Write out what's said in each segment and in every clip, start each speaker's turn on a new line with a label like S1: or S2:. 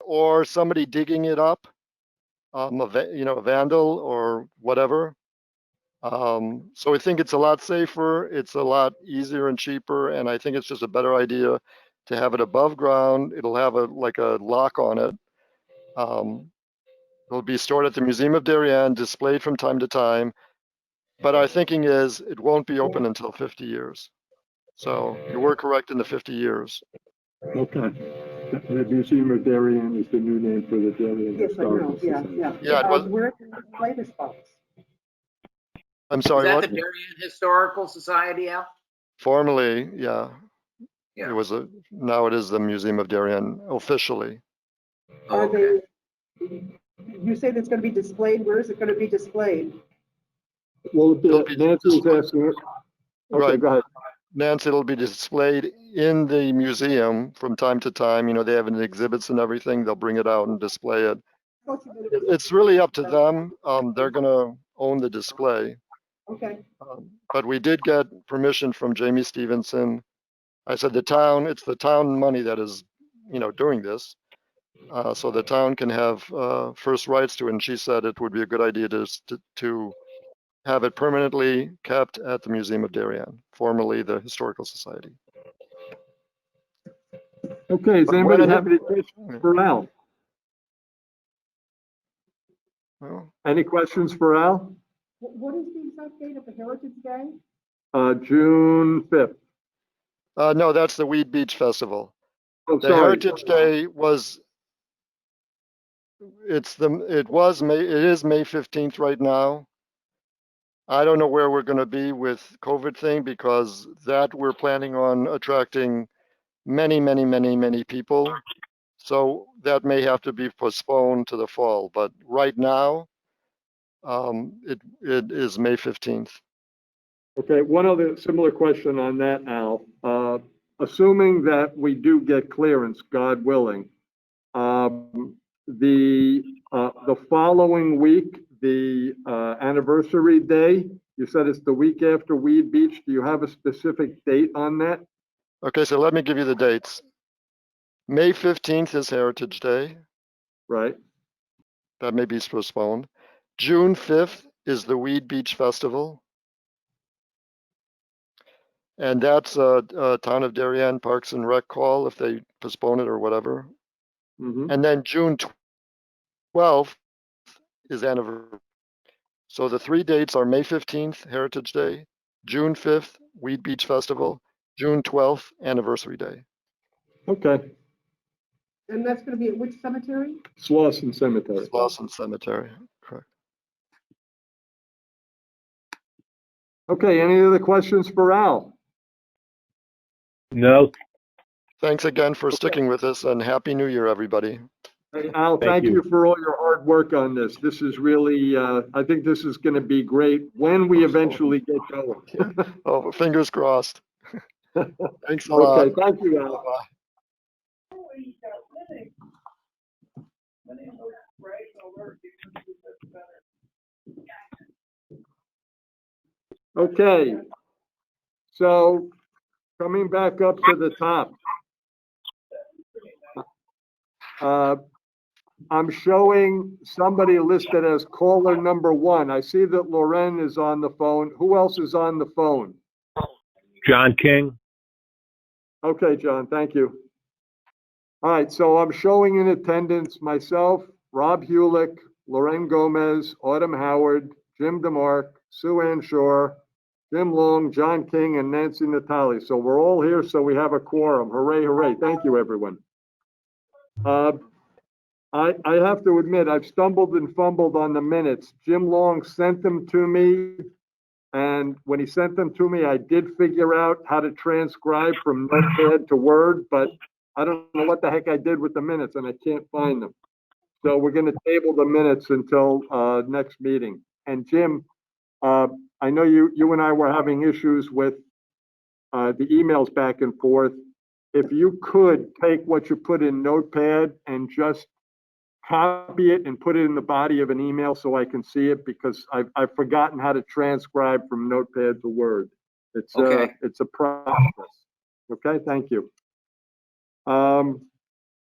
S1: or somebody digging it up, a vandal or whatever. So I think it's a lot safer, it's a lot easier and cheaper, and I think it's just a better idea to have it above ground. It'll have like a lock on it. It'll be stored at the Museum of Darien, displayed from time to time. But our thinking is it won't be open until 50 years. So you were correct in the 50 years.
S2: Okay. The Museum of Darien is the new name for the Darien Historical Society.
S1: Yeah, it was.
S3: Where did the latest folks?
S1: I'm sorry,
S4: Is that
S1: what?
S4: the Darien Historical Society, Al?
S1: Formerly, yeah.
S4: Yeah.
S1: It was now it is the Museum of Darien officially.
S3: Are they, you say that's going to be displayed, where is it going to be displayed?
S2: Well,
S1: It'll be
S2: Nancy is asking. Okay,
S1: Right.
S2: go ahead.
S1: Nancy, it'll be displayed in the museum from time to time. They have exhibits and everything. They'll bring it out and display it. It's really up to them. They're going to own the display.
S3: Okay.
S1: But we did get permission from Jamie Stevenson. I said it's the town money that is, doing this. So the town can have first rights to it. And she said it would be a good idea to have it permanently kept at the Museum of Darien, formerly the Historical Society.
S2: Okay, does anybody have any questions for Al?
S1: Well,
S2: Any questions for Al?
S3: What is the exact date of the Heritage Day?
S2: June 5th.
S1: no, that's the Weed Beach Festival.
S2: Oh,
S1: The
S2: sorry.
S1: Heritage Day it is May 15th right now. I don't know where we're going to be with COVID thing, because that we're planning on attracting many, many, many, many people. So that may have to be postponed to the fall. But right now, it is May 15th.
S2: Okay, one other similar question on that, Al. Assuming that we do get clearance, God willing, the following week, the anniversary day, you said it's the week after Weed Beach. Do you have a specific date on that?
S1: Okay, so let me give you the dates. May 15th is Heritage Day.
S2: Right.
S1: That may be postponed. June 5th is the Weed Beach Festival. And that's Town of Darien Parks and Rec call if they postpone it or whatever.
S2: Mm-hmm.
S1: And then June 12th is anniversary. So the 3 dates are May 15th, Heritage Day, June 5th, Weed Beach Festival, June 12th, Anniversary Day.
S2: Okay.
S3: And that's going to be at which cemetery?
S2: Slauson Cemetery.
S1: Slauson Cemetery, correct.
S2: Okay, any other questions for Al?
S5: No.
S1: Thanks again for sticking with us, and Happy New Year, everybody.
S2: Hey, Al, thank you for all your hard work on this. This is really, I think this is going to be great when we eventually get going.
S1: Oh, fingers crossed. Thanks a lot.
S2: Okay, thank you, Al.
S1: Bye.
S2: Okay, so coming back up to the top. I'm showing somebody listed as caller number 1. I see that Loren is on the phone. Who else is on the phone?
S5: John King.
S2: Okay, John, thank you. All right, so I'm showing in attendance myself, Rob Hulick, Loren Gomez, Autumn Howard, Jim DeMark, Sue Ann Shore, Jim Long, John King, and Nancy Natali. So we're all here, so we have a quorum. Hooray, hooray. Thank you, everyone. I have to admit, I've stumbled and fumbled on the minutes. Jim Long sent them to me, and when he sent them to me, I did figure out how to transcribe from Notepad to Word, but I don't know what the heck I did with the minutes, and I can't find them. So we're going to table the minutes until next meeting. And Jim, I know you and I were having issues with the emails back and forth. If you could take what you put in Notepad and just copy it and put it in the body of an email so I can see it, because I've forgotten how to transcribe from Notepad to Word. It's
S4: Okay.
S2: It's a process. Okay, thank you.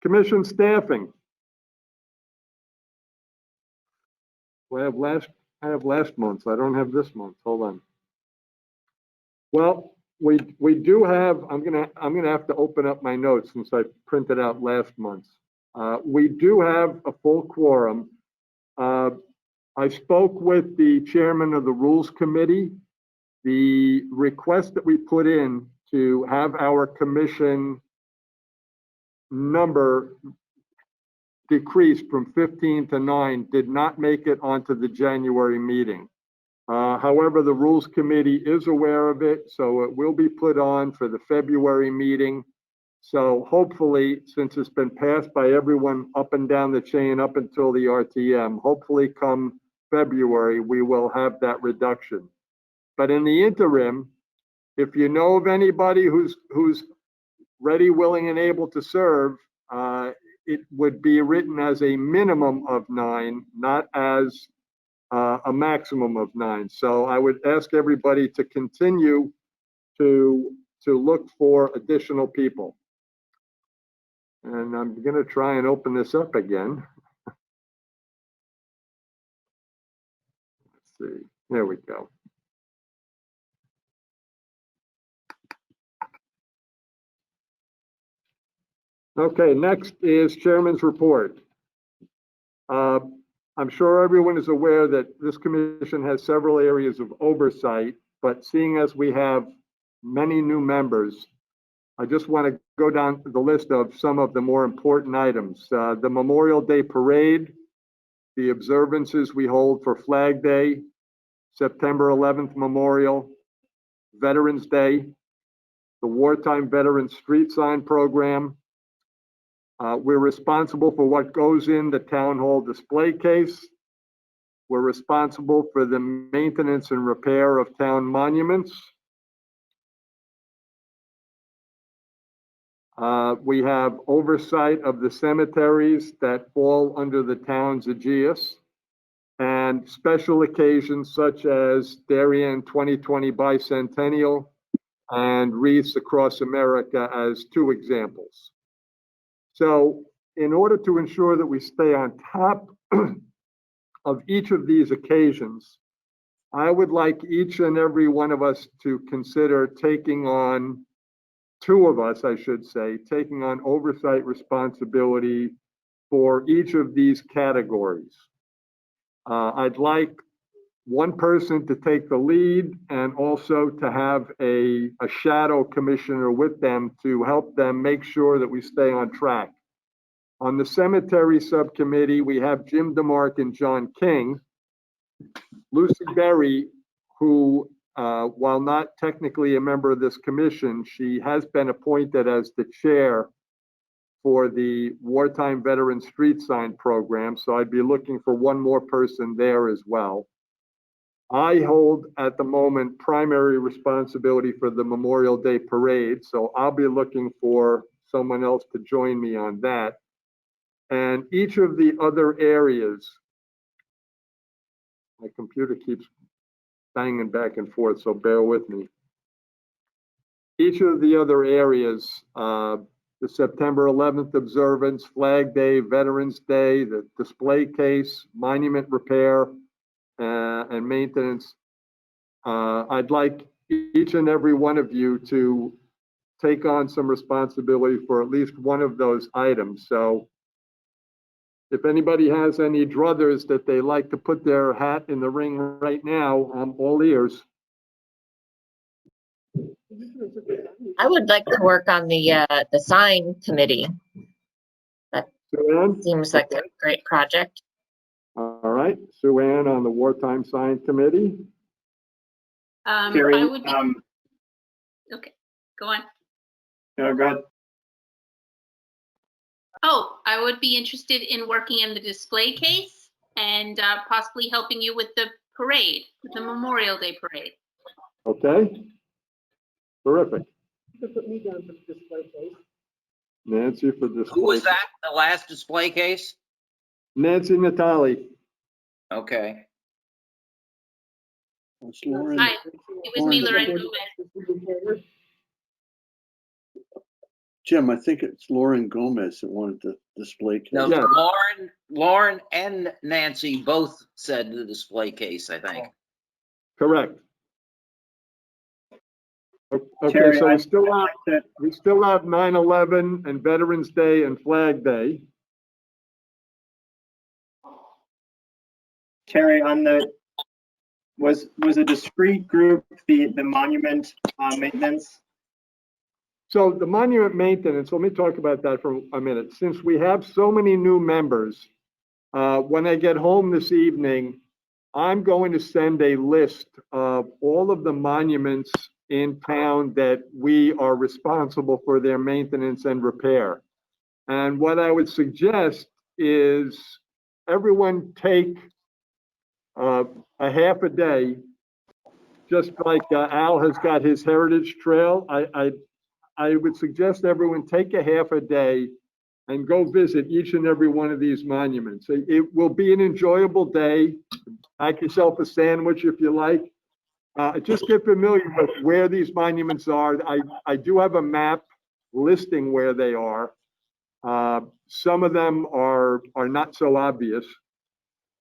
S2: Commission staffing. Well, I have last month. I don't have this month. Hold on. Well, we do have, I'm gonna have to open up my notes since I printed out last month's. We do have a full quorum. I spoke with the chairman of the Rules Committee. The request that we put in to have our commission number decreased from 15 to 9 did not make it onto the January meeting. However, the Rules Committee is aware of it, so it will be put on for the February meeting. So hopefully, since it's been passed by everyone up and down the chain up until the RTM, hopefully come February, we will have that reduction. But in the interim, if you know of anybody who's ready, willing, and able to serve, it would be written as a minimum of 9, not as a maximum of 9. So I would ask everybody to continue to look for additional people. And I'm going to try and open this up again. Let's see. There we go. Okay, next is Chairman's report. I'm sure everyone is aware that this commission has several areas of oversight, but seeing as we have many new members, I just want to go down the list of some of the more important items. The Memorial Day Parade, the observances we hold for Flag Day, September 11th Memorial, Veterans Day, the Wartime Veterans Street Sign Program. We're responsible for what goes in the town hall display case. We're responsible for the maintenance and repair of town monuments. We have oversight of the cemeteries that fall under the town's aegis, and special occasions such as Darien 2020 Bicentennial and Wreaths Across America as 2 examples. So in order to ensure that we stay on top of each of these occasions, I would like each and every one of us to consider taking on, 2 of us, I should say, taking on oversight responsibility for each of these categories. I'd like one person to take the lead and also to have a shadow commissioner with them to help them make sure that we stay on track. On the cemetery subcommittee, we have Jim DeMark and John King. Lucy Berry, who, while not technically a member of this commission, she has been appointed as the chair for the Wartime Veteran Street Sign Program, so I'd be looking for one more person there as well. I hold, at the moment, primary responsibility for the Memorial Day Parade, so I'll be looking for someone else to join me on that. And each of the other areas, my computer keeps banging back and forth, so bear with me. Each of the other areas, the September 11th observance, Flag Day, Veterans Day, the display case, monument repair, and maintenance. I'd like each and every one of you to take on some responsibility for at least one of those items. So if anybody has any druthers that they like to put their hat in the ring right now, I'm all ears.
S6: I would like to work on the sign committee.
S2: Sue Ann?
S6: Seems like a great project.
S2: All right, Sue Ann on the Wartime Sign Committee.
S7: Terry,
S8: I would be, okay, go on.
S7: go ahead.
S8: Oh, I would be interested in working in the display case and possibly helping you with the parade, with the Memorial Day Parade.
S2: Okay. Terrific.
S3: You could put me down for the display case.
S2: Nancy for display.
S4: Who was that? The last display case?
S2: Nancy Natali.
S4: Okay.
S7: It's Lauren.
S8: Hi, it was me, Lorraine Gomez.
S7: Jim, I think it's Lauren Gomez that wanted the display case.
S4: No,
S2: Yeah.
S4: Lauren and Nancy both said the display case, I think.
S2: Correct. Okay,
S7: Terry,
S2: so
S7: I-
S2: we still have 9/11 and Veterans Day and Flag Day.
S7: Terry, on the, was a discrete group, the monument maintenance?
S2: So the monument maintenance, let me talk about that for a minute. Since we have so many new members, when I get home this evening, I'm going to send a list of all of the monuments in town that we are responsible for their maintenance and repair. And what I would suggest is everyone take a half a day, just like Al has got his Heritage Trail. I would suggest everyone take a half a day and go visit each and every one of these monuments. It will be an enjoyable day. Pack yourself a sandwich if you like. Just get familiar with where these monuments are. I do have a map listing where they are. Some of them are not so obvious,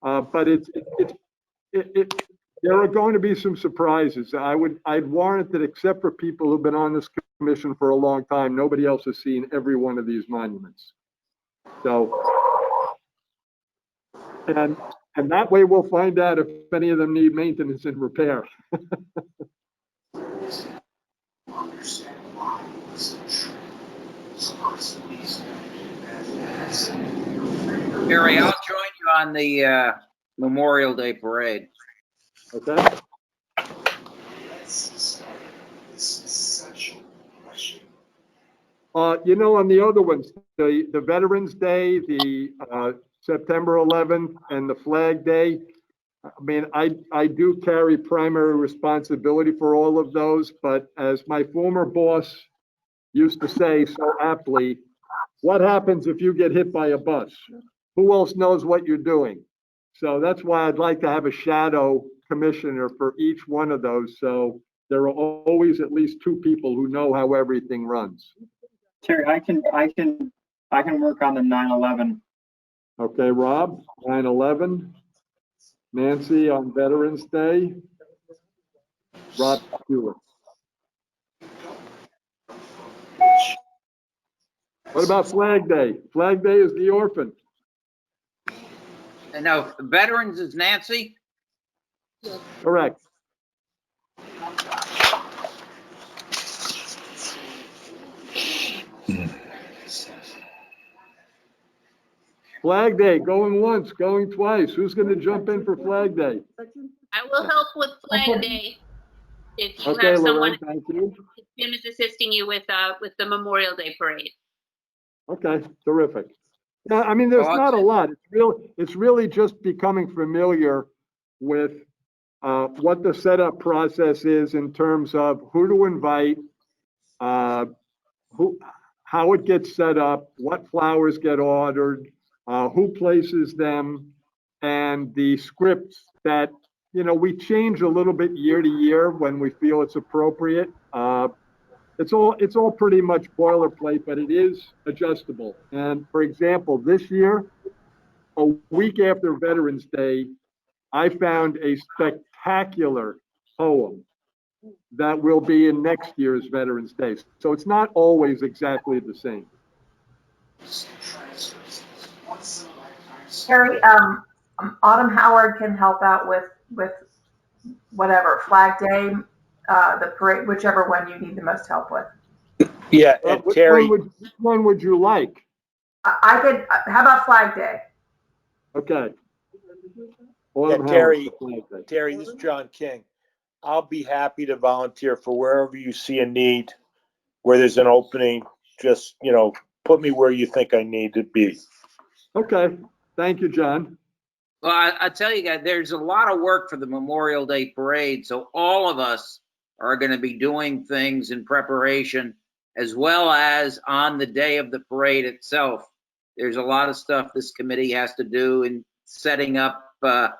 S2: but there are going to be some surprises. I'd warrant that except for people who've been on this commission for a long time, nobody else has seen every one of these monuments. So, and that way we'll find out if any of them need maintenance and repair.
S4: Terry, I'll join you on the Memorial Day parade.
S2: Okay? On the other ones, the Veterans Day, the September 11th, and the Flag Day, I mean, I do carry primary responsibility for all of those, but as my former boss used to say so aptly, what happens if you get hit by a bus? Who else knows what you're doing? So that's why I'd like to have a shadow commissioner for each one of those. So there are always at least two people who know how everything runs.
S7: Terry, I can work on the 9/11.
S2: Okay, Rob, 9/11. Nancy on Veterans Day. Rob Stewart. What about Flag Day? Flag Day is the orphan.
S4: And now, veterans is Nancy?
S2: Correct. Flag Day, going once, going twice. Who's going to jump in for Flag Day?
S8: I will help with Flag Day if you
S2: Okay,
S8: have someone,
S2: Lorraine, thank you.
S8: Jim is assisting you with the Memorial Day parade.
S2: Okay, terrific. Yeah, I mean, there's not a lot. It's really just becoming familiar with what the setup process is in terms of who to invite, how it gets set up, what flowers get ordered, who places them, and the scripts that, we change a little bit year to year when we feel it's appropriate. It's all pretty much boilerplate, but it is adjustable. And for example, this year, a week after Veterans Day, I found a spectacular poem that will be in next year's Veterans Day. So it's not always exactly the same.
S9: Terry, Autumn Howard can help out with whatever, Flag Day, the parade, whichever one you need the most help with.
S5: Yeah, and Terry,
S2: Which one would you like?
S9: I could, how about Flag Day?
S2: Okay.
S5: Yeah, Terry,
S2: Flag Day.
S5: Terry, this is John King. I'll be happy to volunteer for wherever you see a need, where there's an opening. Just, put me where you think I need to be.
S2: Okay, thank you, John.
S4: Well, I tell you guys, there's a lot of work for the Memorial Day parade, so all of us are going to be doing things in preparation, as well as on the day of the parade itself. There's a lot of stuff this committee has to do in setting up the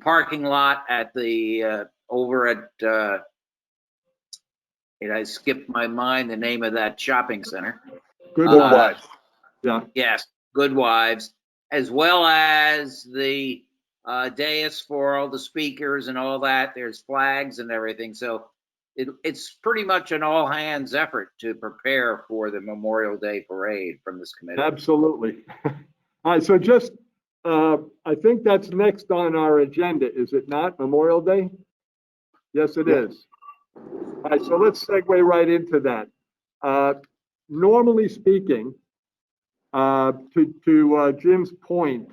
S4: parking lot at the over at I skipped my mind the name of that shopping center.
S2: Good
S5: Good
S2: one.
S5: wife.
S2: Yeah.
S4: Yes. good wives, as well as the dais for all the speakers and all that. There's flags and everything. So it's pretty much an all hands effort to prepare for the Memorial Day parade from this committee.
S2: Absolutely. All right, so just, I think that's next on our agenda, is it not, Memorial Day? Yes, it is. All right, so let's segue right into that. Normally speaking, to Jim's point,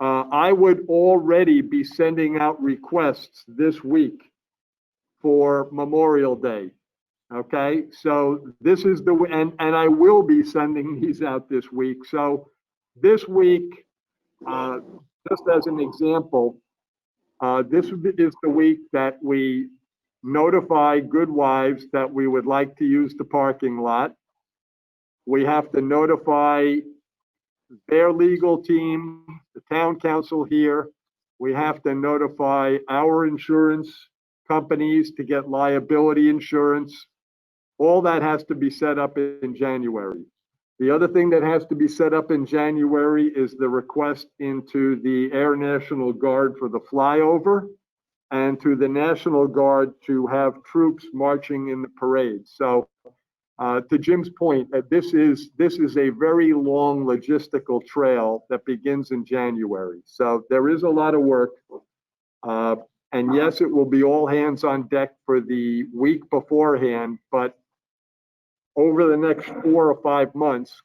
S2: I would already be sending out requests this week for Memorial Day. Okay, so this is and I will be sending these out this week. So this week, just as an example, this is the week that we notify good wives that we would like to use the parking lot. We have to notify their legal team, the town council here. We have to notify our insurance companies to get liability insurance. All that has to be set up in January. The other thing that has to be set up in January is the request into the Air National Guard for the flyover and to the National Guard to have troops marching in the parade. So to Jim's point, this is a very long logistical trail that begins in January. So there is a lot of work. And yes, it will be all hands on deck for the week beforehand, but over the next 4 or 5 months,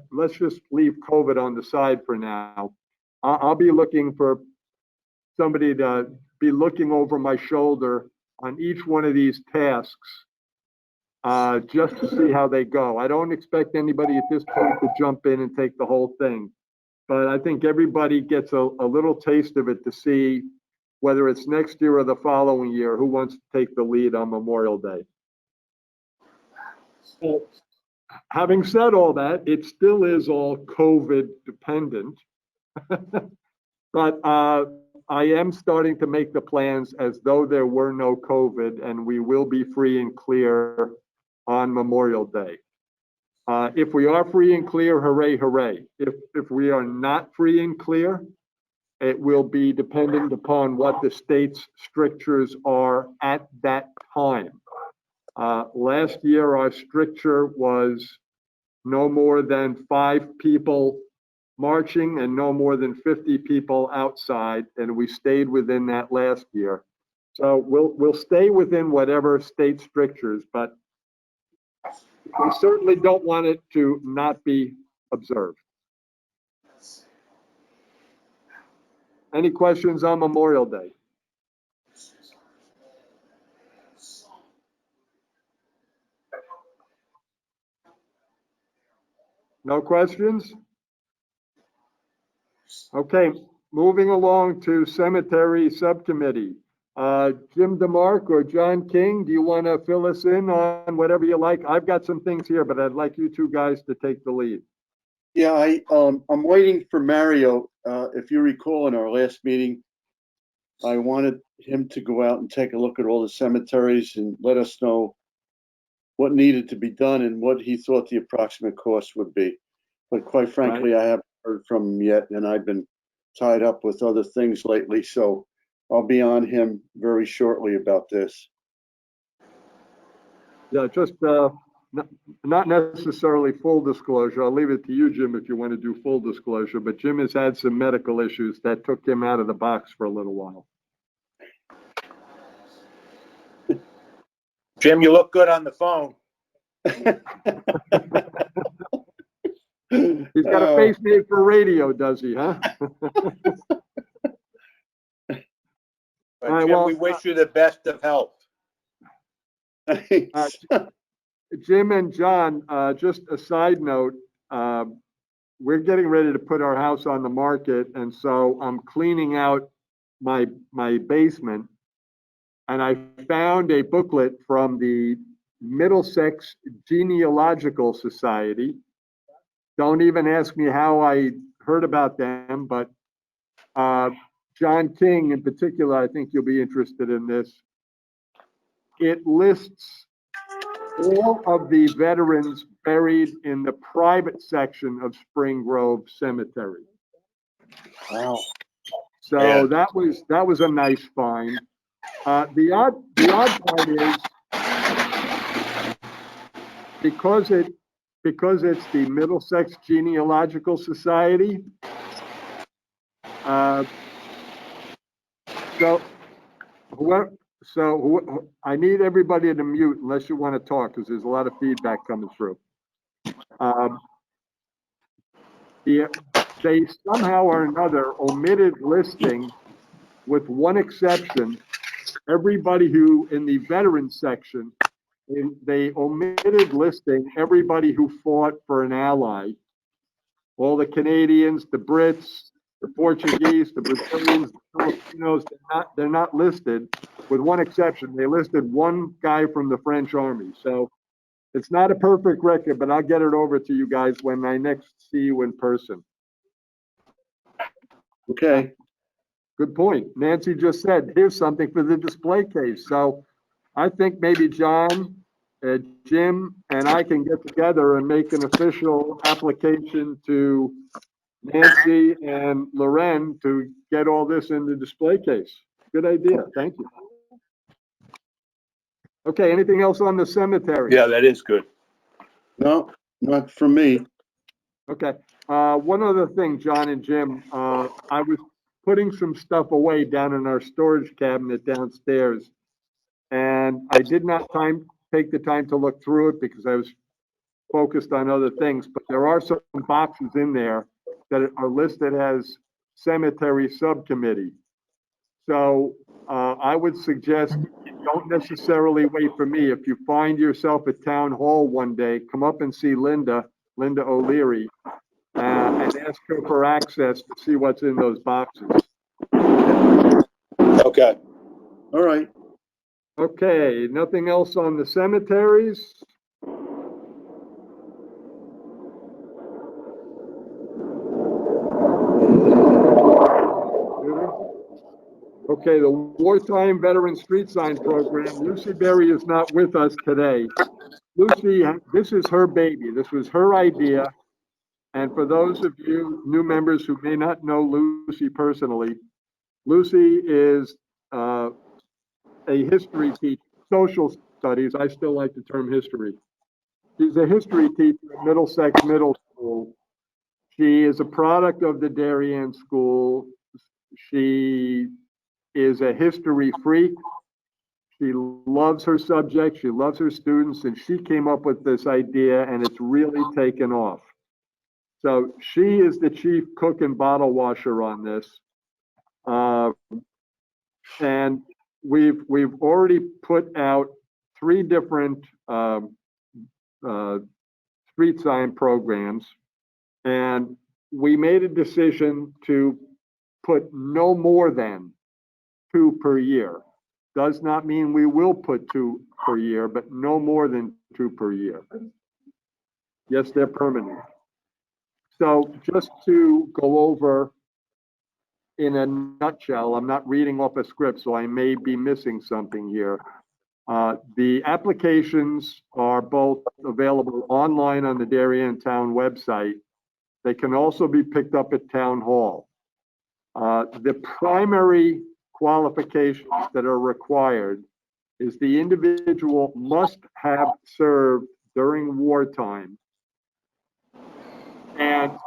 S2: let's just leave COVID on the side for now. I'll be looking for somebody to be looking over my shoulder on each one of these tasks, just to see how they go. I don't expect anybody at this point to jump in and take the whole thing, but I think everybody gets a little taste of it to see whether it's next year or the following year, who wants to take the lead on Memorial Day. Well, having said all that, it still is all COVID dependent. But I am starting to make the plans as though there were no COVID, and we will be free and clear on Memorial Day. If we are free and clear, hooray, hooray. If we are not free and clear, it will be dependent upon what the state's strictures are at that time. Last year, our stricture was no more than 5 people marching and no more than 50 people outside, and we stayed within that last year. So we'll stay within whatever state strictures, but we certainly don't want it to not be observed. Any questions on Memorial Day? No questions? Okay, moving along to Cemetery Subcommittee. Jim DeMark or John King, do you want to fill us in on whatever you like? I've got some things here, but I'd like you two guys to take the lead.
S10: Yeah, I'm waiting for Mario. If you recall, in our last meeting, I wanted him to go out and take a look at all the cemeteries and let us know what needed to be done and what he thought the approximate cost would be. But quite frankly, I haven't heard from him yet, and I've been tied up with other things lately, so I'll be on him very shortly about this.
S2: Yeah, just not necessarily full disclosure. I'll leave it to you, Jim, if you want to do full disclosure, but Jim has had some medical issues that took him out of the box for a little while.
S5: Jim, you look good on the phone.
S2: He's got a face made for radio, does he, huh?
S5: But
S2: right,
S5: Jim,
S2: well,
S5: we wish you the best of health.
S2: Jim and John, just a side note, we're getting ready to put our house on the market, and so I'm cleaning out my basement, and I found a booklet from the Middlesex Genealogical Society. Don't even ask me how I heard about them, but John King in particular, I think you'll be interested in this. It lists all of the veterans buried in the private section of Spring Grove Cemetery.
S5: Wow.
S2: So
S5: Yeah.
S2: that was a nice find. The odd part is because it's the Middlesex Genealogical Society. I need everybody to mute unless you want to talk, because there's a lot of feedback coming through. They somehow or another omitted listing, with one exception, everybody who in the veterans section, they omitted listing everybody who fought for an ally. All the Canadians, the Brits, the Portuguese, the Brazilians, the Filipinos, they're not listed, with one exception. They listed one guy from the French army. So it's not a perfect record, but I'll get it over to you guys when I next see you in person.
S10: Okay.
S2: Good point. Nancy just said, here's something for the display case. So I think maybe John, Jim, and I can get together and make an official application to Nancy and Loren to get all this in the display case. Good idea. Thank you. Okay, anything else on the cemetery?
S5: Yeah, that is good.
S10: No, not for me.
S2: Okay. One other thing, John and Jim, I was putting some stuff away down in our storage cabinet downstairs, and I did not take the time to look through it because I was focused on other things, but there are some boxes in there that are listed as cemetery subcommittee. So I would suggest don't necessarily wait for me. If you find yourself at town hall one day, come up and see Linda O'Leary, and ask her for access to see what's in those boxes.
S5: Okay.
S10: All right.
S2: Okay, nothing else on the cemeteries? Okay, the Wartime Veteran Street Sign Program. Lucy Berry is not with us today. Lucy, this is her baby. This was her idea. And for those of you new members who may not know Lucy personally, Lucy is a history teacher, social studies. I still like the term history. She's a history teacher at Middlesex Middle School. She is a product of the Darien School. She is a history freak. She loves her subject. She loves her students, and she came up with this idea, and it's really taken off. So she is the chief cook and bottle washer on this. And we've already put out 3 different street sign programs, and we made a decision to put no more than 2 per year. Does not mean we will put 2 per year, but no more than 2 per year. Yes, they're permanent. So just to go over in a nutshell, I'm not reading off a script, so I may be missing something here. The applications are both available online on the Darien Town website. They can also be picked up at Town Hall. The primary qualifications that are required is the individual must have served during wartime, and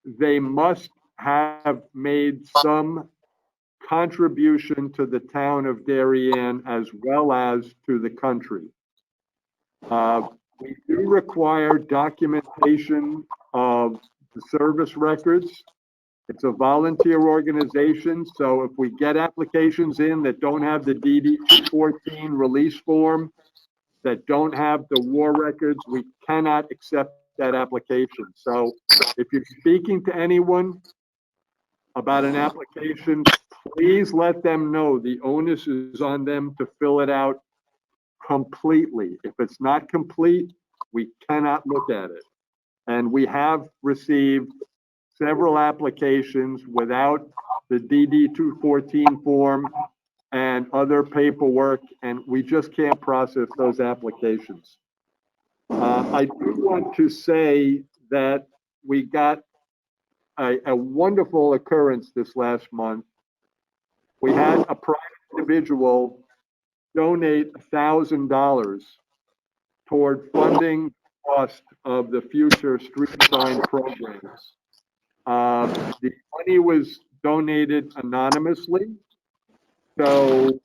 S2: they must have made some contribution to the town of Darien as well as to the country. We do require documentation of the service records. It's a volunteer organization, so if we get applications in that don't have the DD 214 release form, that don't have the war records, we cannot accept that application. So if you're speaking to anyone about an application, please let them know the onus is on them to fill it out completely. If it's not complete, we cannot look at it. And we have received several applications without the DD 214 form and other paperwork, and we just can't process those applications. I do want to say that we got a wonderful occurrence this last month. We had a private individual donate $1,000 toward funding cost of the future street sign programs. The money was donated anonymously. So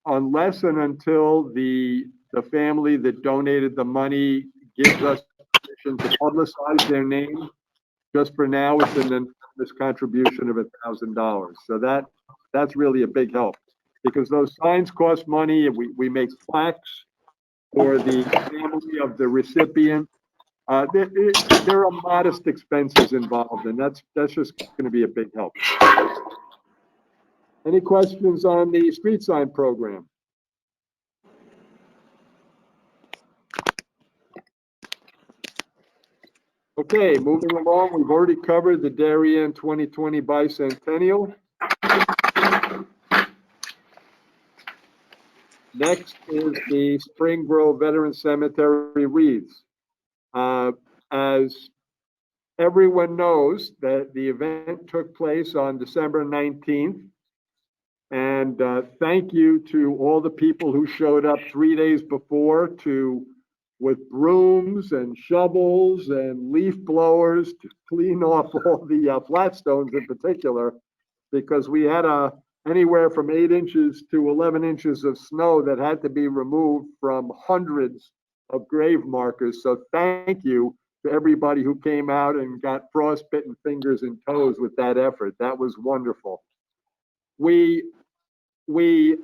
S2: unless and until the family that donated the money gives us permission to publicize their name, just for now, it's an anonymous contribution of $1,000. So that's really a big help, because those signs cost money. We make plaques for the family of the recipient. There are modest expenses involved, and that's just going to be a big help. Any questions on the street sign program? Okay, moving along, we've already covered the Darien 2020 bicentennial. Next is the Spring Grove Veteran Cemetery wreaths. As everyone knows, that the event took place on December 19th. And thank you to all the people who showed up 3 days before with brooms and shovels and leaf blowers to clean off all the flatstones in particular, because we had anywhere from 8 inches to 11 inches of snow that had to be removed from hundreds of grave markers. So thank you to everybody who came out and got frostbitten fingers and toes with that effort. That was wonderful. We went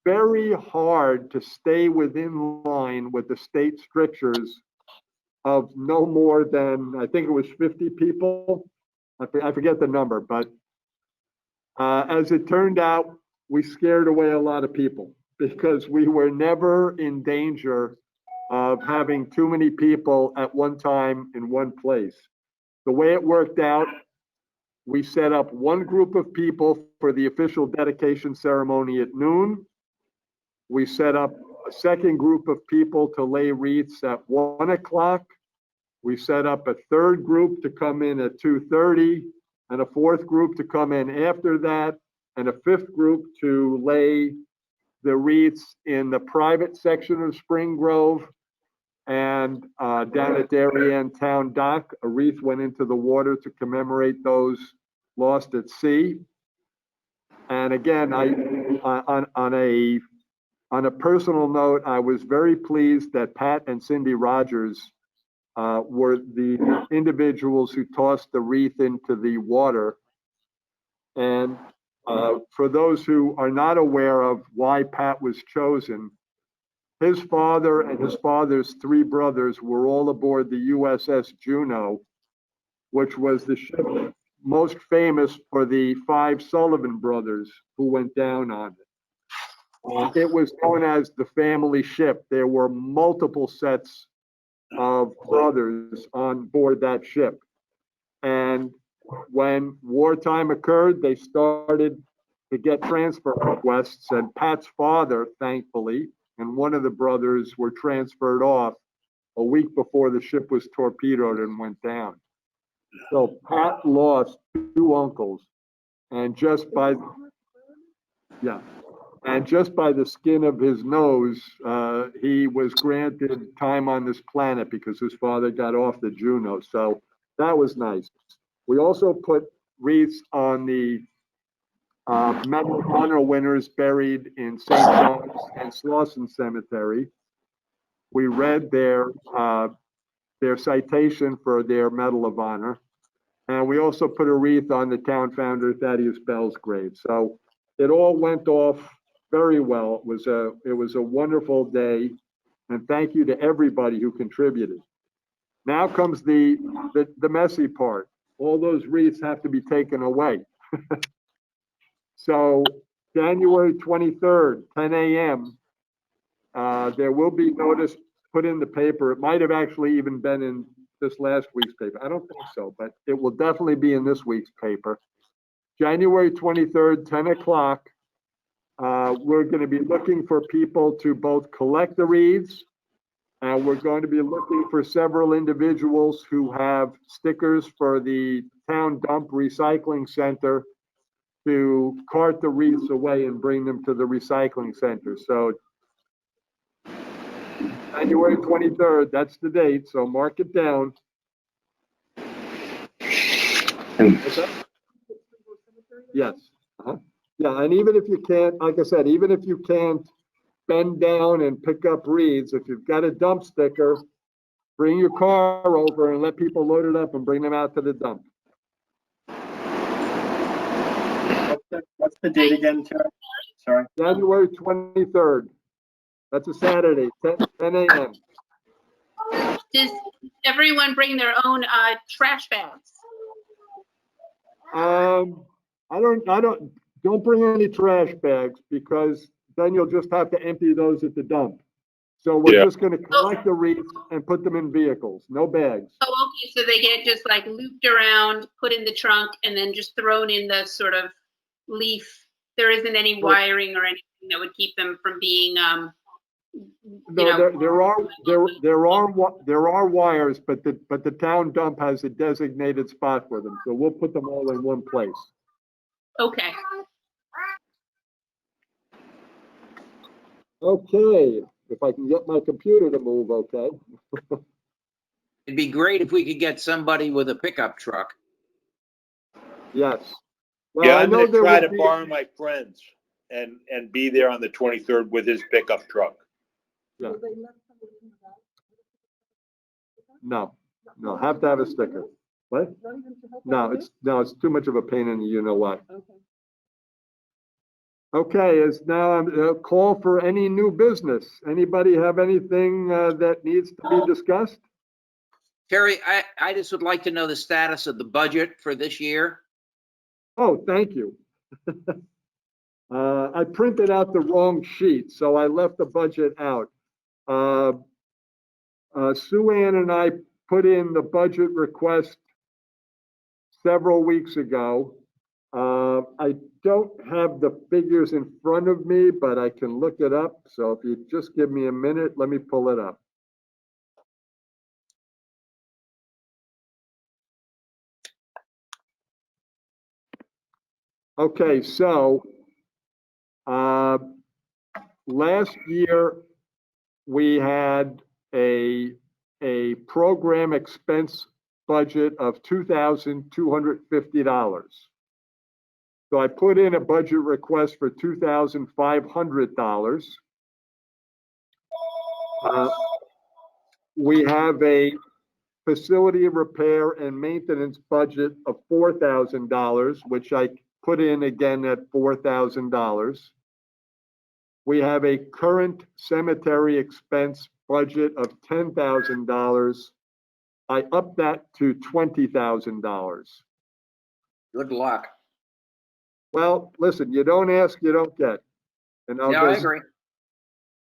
S2: very hard to stay within line with the state strictures of no more than, I think it was 50 people. I forget the number, but as it turned out, we scared away a lot of people because we were never in danger of having too many people at one time in one place. The way it worked out, we set up one group of people for the official dedication ceremony at noon. We set up a second group of people to lay wreaths at 1 o'clock. We set up a third group to come in at 2:30, and a fourth group to come in after that, and a fifth group to lay the wreaths in the private section of Spring Grove. And down at Darien Town Dock, a wreath went into the water to commemorate those lost at sea. And again, on a personal note, I was very pleased that Pat and Cindy Rogers were the individuals who tossed the wreath into the water. And for those who are not aware of why Pat was chosen, his father and his father's 3 brothers were all aboard the USS Juno, which was the ship most famous for the 5 Sullivan brothers who went down on it. It was known as the family ship. There were multiple sets of brothers on board that ship. And when wartime occurred, they started to get transfer requests, and Pat's father, thankfully, and one of the brothers were transferred off a week before the ship was torpedoed and went down. So Pat lost 2 uncles, and just by the skin of his nose, he was granted time on this planet because his father got off the Juno. So that was nice. We also put wreaths on the Medal of Honor winners buried in St. John's and Slauson Cemetery. We read their citation for their Medal of Honor. And we also put a wreath on the town founder Thaddeus Bell's grave. So it all went off very well. It was a wonderful day. And thank you to everybody who contributed. Now comes the messy part. All those wreaths have to be taken away. So January 23rd, 10 a.m., there will be notice put in the paper. It might have actually even been in this last week's paper. I don't think so, but it will definitely be in this week's paper. January 23rd, 10 o'clock, We're going to be looking for people to both collect the reeds, and we're going to be looking for several individuals who have stickers for the town dump recycling center to cart the wreaths away and bring them to the recycling center. So January 23rd, that's the date, so mark it down. Yes. Yeah, and even if you can't, like I said, even if you can't bend down and pick up reeds, if you've got a dump sticker, bring your car over and let people load it up and bring them out to the dump.
S7: What's the date again, Terry? Sorry.
S2: January 23rd. That's a Saturday, 10 a.m.
S8: Does everyone bring their own trash bags?
S2: Don't bring any trash bags because then you'll just have to empty those at the dump. So we're just gonna collect the wreaths and put them in vehicles, no bags.
S8: Oh, okay, so they get just like looped around, put in the trunk, and then just thrown in the sort of leaf. There isn't any wiring or anything that would keep them from being,
S2: No, there are wires, but the town dump has a designated spot for them, so we'll put them all in one place.
S8: Okay.
S2: Okay, if I can get my computer to move, okay.
S4: It'd be great if we could get somebody with a pickup truck.
S2: Yes. Well,
S5: Yeah,
S2: I
S5: I'm
S2: know
S5: gonna
S2: there
S5: try
S2: would
S5: to
S2: be-
S5: borrow my friends and be there on the 23rd with his pickup truck.
S2: Yeah. No, have to have a sticker. What? No, it's too much of a pain in the you know what. Okay, is now a call for any new business. Anybody have anything that needs to be discussed?
S4: Terry, I just would like to know the status of the budget for this year.
S2: Oh, thank you. I printed out the wrong sheet, so I left the budget out. Sue Ann and I put in the budget request several weeks ago. I don't have the figures in front of me, but I can look it up. So if you just give me a minute, let me pull it up. Okay, so last year we had a program expense budget of $2,250. So I put in a budget request for $2,500. We have a facility repair and maintenance budget of $4,000, which I put in again at $4,000. We have a current cemetery expense budget of $10,000. I upped that to $20,000.
S4: Good luck.
S2: Well, listen, you don't ask, you don't get. And
S4: Yeah, I agree.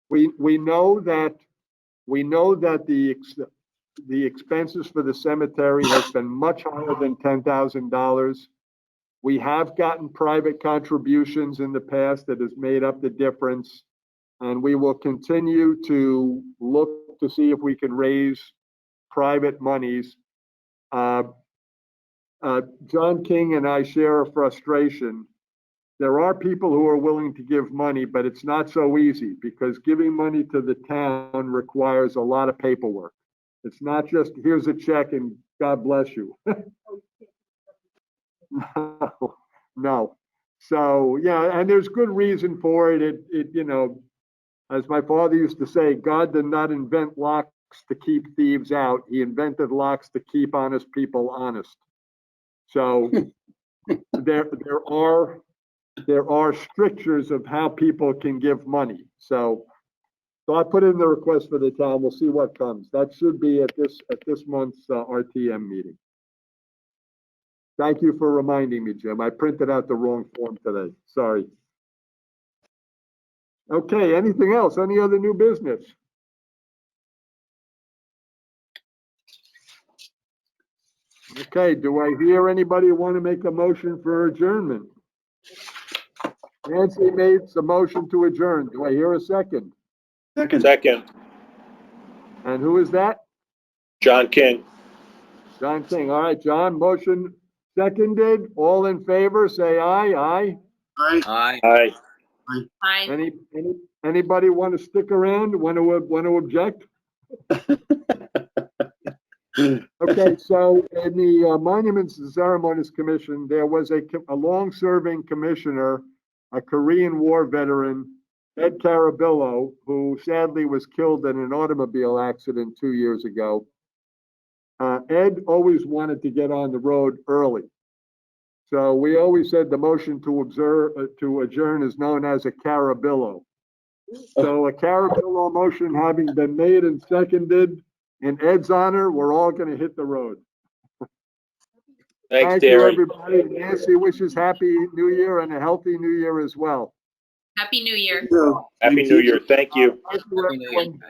S2: We know that the expenses for the cemetery has been much higher than $10,000. We have gotten private contributions in the past that has made up the difference. And we will continue to look to see if we can raise private monies. John King and I share a frustration. There are people who are willing to give money, but it's not so easy because giving money to the town requires a lot of paperwork. It's not just, here's a check and God bless you. No. So, yeah, and there's good reason for it. You know, as my father used to say, God did not invent locks to keep thieves out. He invented locks to keep honest people honest. So there are strictures of how people can give money. So I put in the request for the town. We'll see what comes. That should be at this month's RTM meeting. Thank you for reminding me, Jim. I printed out the wrong form today. Sorry. Okay, anything else? Any other new business? Okay, do I hear anybody want to make a motion for adjournment? Nancy made a motion to adjourn. Do I hear a second?
S5: Second,
S2: And who is that?
S5: John King.
S2: John King. All right, John, motion seconded. All in favor, say aye. Aye.
S4: Aye.
S5: Aye.
S8: Hi.
S2: Anybody want to stick around? Want to object? Okay, so in the Monuments and Ceremonies Commission, there was a long-serving commissioner, a Korean War veteran, Ed Carabillo, who sadly was killed in an automobile accident 2 years ago. Ed always wanted to get on the road early. So we always said the motion to adjourn is known as a Carabillo. So a Carabillo motion having been made and seconded, in Ed's honor, we're all going to hit the road.
S5: Thanks,
S2: Thank you,
S5: Darren.
S2: everybody. Nancy wishes Happy New Year and a healthy New Year as well.
S8: Happy New Year.
S5: Happy New Year. Thank you.
S2: Thank you,
S4: Happy New Year.
S2: everyone.